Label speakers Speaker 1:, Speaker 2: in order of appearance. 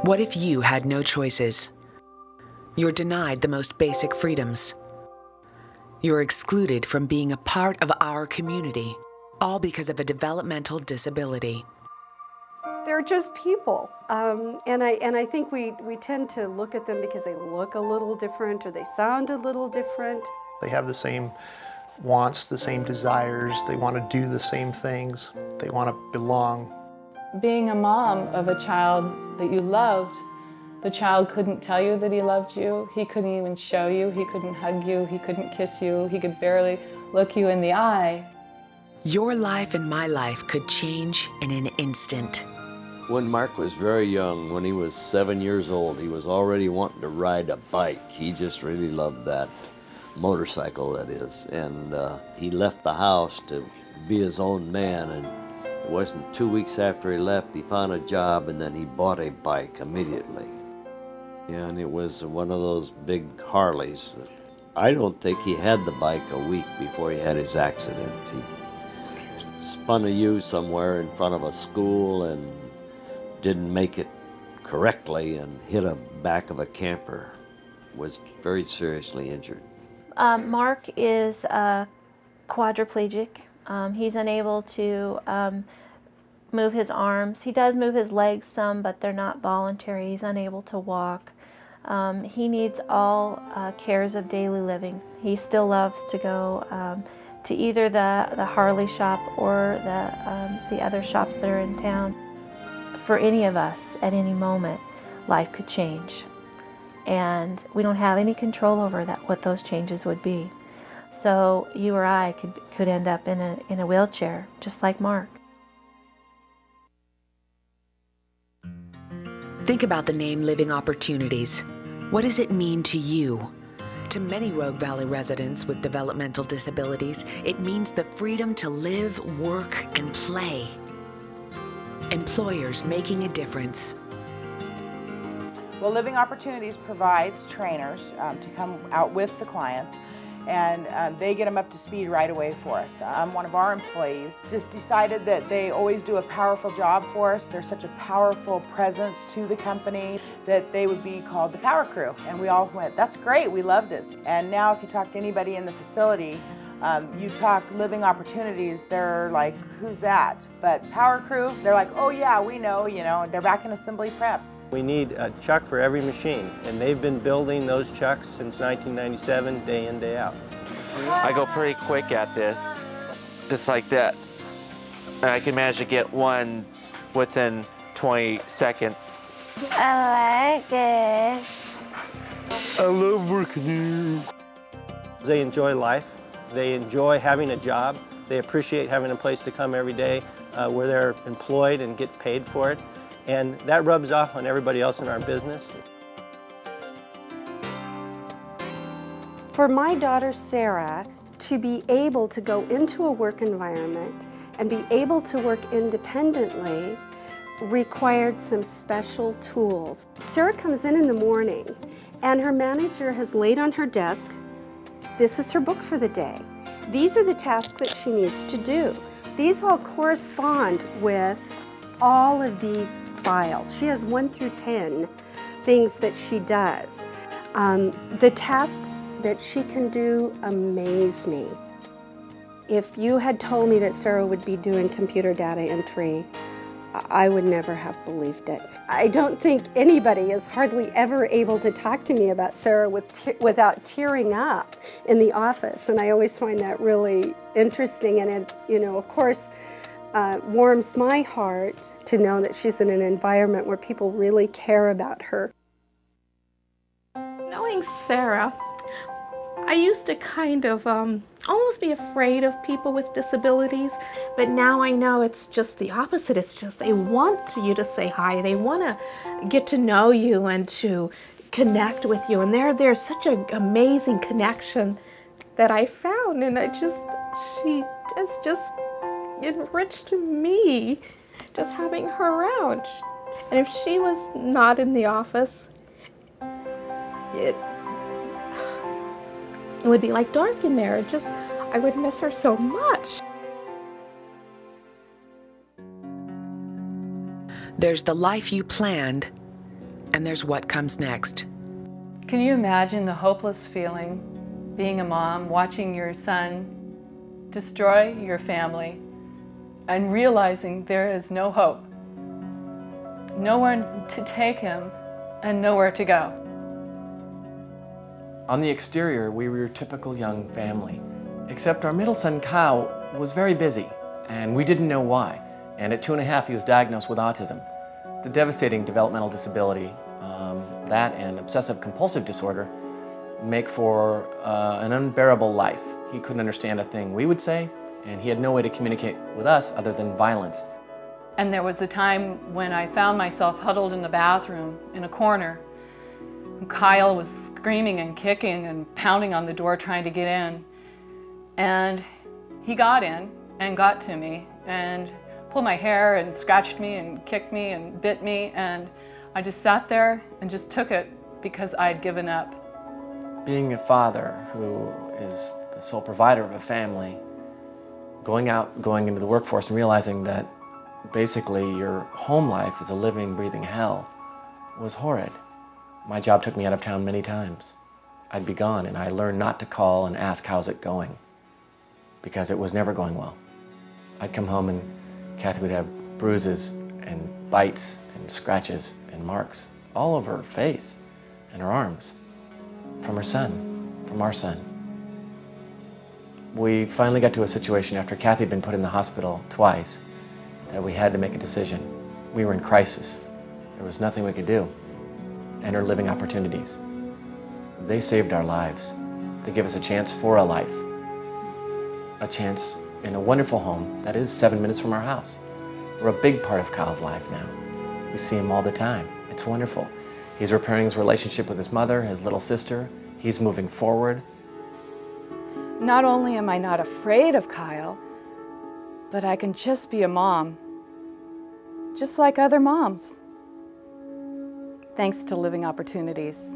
Speaker 1: What if you had no choices? You're denied the most basic freedoms. You're excluded from being a part of our community, all because of a developmental disability.
Speaker 2: They're just people, and I think we tend to look at them because they look a little different or they sound a little different.
Speaker 3: They have the same wants, the same desires, they want to do the same things, they want to belong.
Speaker 4: Being a mom of a child that you loved, the child couldn't tell you that he loved you, he couldn't even show you, he couldn't hug you, he couldn't kiss you, he could barely look you in the eye.
Speaker 1: Your life and my life could change in an instant.
Speaker 5: When Mark was very young, when he was 7 years old, he was already wanting to ride a bike. He just really loved that motorcycle, that is. And he left the house to be his own man, and it wasn't 2 weeks after he left, he found a job, and then he bought a bike immediately. And it was one of those big Harleys. I don't think he had the bike a week before he had his accident. He spun a U somewhere in front of a school and didn't make it correctly and hit a back of a camper. Was very seriously injured.
Speaker 6: Mark is quadriplegic. He's unable to move his arms. He does move his legs some, but they're not voluntary. He's unable to walk. He needs all cares of daily living. He still loves to go to either the Harley shop or the other shops that are in town. For any of us, at any moment, life could change. And we don't have any control over that, what those changes would be. So you or I could end up in a wheelchair, just like Mark.
Speaker 1: Think about the name Living Opportunities. What does it mean to you? To many Rogue Valley residents with developmental disabilities, it means the freedom to live, work, and play. Employers making a difference.
Speaker 7: Well, Living Opportunities provides trainers to come out with the clients, and they get them up to speed right away for us. One of our employees just decided that they always do a powerful job for us. They're such a powerful presence to the company that they would be called the Power Crew. And we all went, that's great, we loved it. And now if you talk to anybody in the facility, you talk Living Opportunities, they're like, who's that? But Power Crew, they're like, oh yeah, we know, they're back in assembly prep.
Speaker 8: We need a chuck for every machine, and they've been building those chucks since 1997, day in, day out.
Speaker 9: I go pretty quick at this, just like that. And I can manage to get one within 20 seconds.
Speaker 6: I like it.
Speaker 9: I love working here.
Speaker 8: They enjoy life. They enjoy having a job. They appreciate having a place to come every day where they're employed and get paid for it. And that rubs off on everybody else in our business.
Speaker 2: For my daughter Sarah to be able to go into a work environment and be able to work independently required some special tools. Sarah comes in the morning and her manager has laid on her desk, this is her book for the day. These are the tasks that she needs to do. These all correspond with all of these files. She has 1 through 10 things that she does. The tasks that she can do amaze me. If you had told me that Sarah would be doing computer data entry, I would never have believed it. I don't think anybody is hardly ever able to talk to me about Sarah without tearing up in the office, and I always find that really interesting, and it, of course, warms my heart to know that she's in an environment where people really care about her.
Speaker 10: Knowing Sarah, I used to kind of almost be afraid of people with disabilities, but now I know it's just the opposite. It's just they want you to say hi. They want to get to know you and to connect with you, and there's such an amazing connection that I found, and she has just enriched me just having her around. And if she was not in the office, it would be like dark in there. I would miss her so much.
Speaker 1: There's the life you planned and there's what comes next.
Speaker 4: Can you imagine the hopeless feeling, being a mom, watching your son destroy your family and realizing there is no hope, nowhere to take him and nowhere to go?
Speaker 11: On the exterior, we were your typical young family, except our middle son, Kyle, was very busy, and we didn't know why. And at 2.5, he was diagnosed with autism. It's a devastating developmental disability. That and obsessive-compulsive disorder make for an unbearable life. He couldn't understand a thing we would say, and he had no way to communicate with us other than violence.
Speaker 4: And there was a time when I found myself huddled in the bathroom in a corner. Kyle was screaming and kicking and pounding on the door trying to get in. And he got in and got to me and pulled my hair and scratched me and kicked me and bit me, and I just sat there and just took it because I'd given up.
Speaker 11: Being a father who is the sole provider of a family, going into the workforce and realizing that basically your home life is a living, breathing hell was horrid. My job took me out of town many times. I'd be gone, and I learned not to call and ask how's it going, because it was never going well. I'd come home and Kathy would have bruises and bites and scratches and marks all over her face and her arms from her son, from our son. We finally got to a situation after Kathy had been put in the hospital twice that we had to make a decision. We were in crisis. There was nothing we could do. Enter Living Opportunities. They saved our lives. They gave us a chance for a life. A chance in a wonderful home that is 7 minutes from our house. We're a big part of Kyle's life now. We see him all the time. It's wonderful. He's repairing his relationship with his mother, his little sister. He's moving forward.
Speaker 4: Not only am I not afraid of Kyle, but I can just be a mom, just like other moms. Thanks to Living Opportunities.